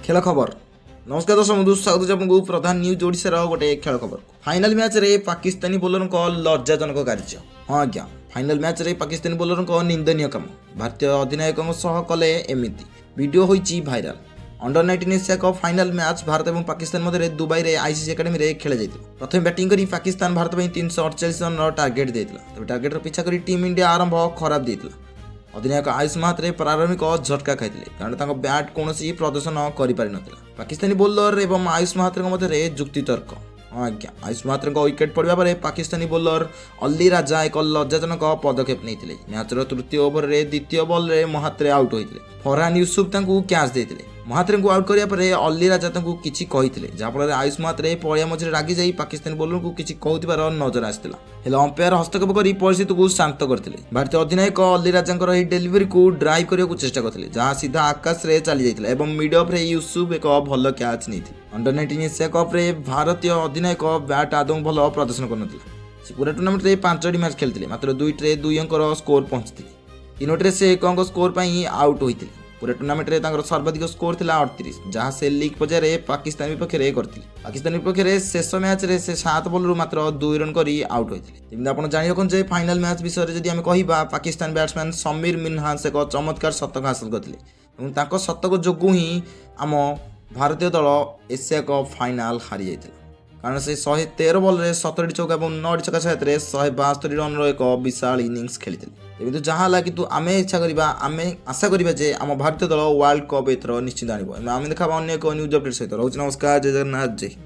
खेल खबर नमस्कार दर्शक बंधु स्वागत आपको प्रधान न्यूज ओडिशार गोटे खेल खबर फाइनाल मैच रे पाकिस्तानी बोलर लज्जाजनक कार्य। हाँ आज्ञा फाइनाल मैच रे पाकिस्तानी बोलर निंदनीय काम भारतीय अधिनायक कले एमती वीडियो होईची viral. Under 19 Asia cup final match Bharat और पाकिस्तान मध्य दुबई रे आईसीसी एकेडमी रे खेल जाइଥିଲା। प्रथम बैटिंग करी पाकिस्तान भारत 348 रन टार्गेट देइଥିଲା। तबे टार्गेट पीछा करी टीम इंडिया आरंभ खराब देइଥିଲା। अधिनायक आयुष महात्रे प्रारंभिक झटका खाई कारण बैट कौन प्रदर्शन कर पाकिस्तानी बोलर एवं आयुष महात्रे मध्य जुक्तितर्क। हाँ आज्ञा आयुष महात्रे विकेट पड़ा पर पाकिस्तानी बोलर अल्ली राजा एक लज्जाजनक पदक्षेप नहीं मैचर तृतीय ओवर में द्वितीय बॉल रे महात्रे आउट होते फरहान यूसुफ कैच देते महात्रे को आउट कराया अल्ली राजा किसी कही जहाँफल आयुष महात्रे पड़िया मझे रागी जाई पाकिस्तानी बोलर को किसी कहूर नजर आसाला हेले अंपायर हस्तक्षेप कर परिस्थिति को शांत करते भारतीय अधिनायक अल्ली राजा डेलीवरी को ड्राइव करने चेष्टा करते जहाँ सीधा आकाश रे चली जाता मिड ऑफ रे यूसुफ एक भल कैच नहीं अंडर 19 एशिया कप रे भारतीय अधिनायक बैट आदौ भल प्रदर्शन कर पूरा टूर्नामेंट रे 5टी मैच खेलते मात्र 2टी 2 अंक स्कोर पहुंचते 3टी से 1 अंक स्कोर पर आउट होते पूरा टूर्नामेंट रे सर्वाधिक स्कोर थिला 38 जहाँ से लीग पर्याय पाकिस्तान विपक्ष में करते पाकिस्तान विपक्ष में शेष मैच रे से 7 बॉल मात्र 2 रन कर आउट होते आप जानी रखुन फाइनाल मैच विषय में आम कह पाकिस्तान बैट्समैन समीर मिन्हास एक चमत्कार शतक हासिल करते शतक जो ही आम भारतीय दल एशिया कप फाइनाल हारी जाता कारण से 113 बॉल रे 17 चौका और 9 छक्का सहित 162 रन एक विशाल इनिंग्स खेलते तेज जहाँ है कि आम इच्छा करवा आम आशा करा जे आम भारतीय दल वर्ल्ड कप एथर निश्चित आम देखा अन्य एक न्यूज अपडेट सहित रोज नमस्कार जय जगन्नाथ जय।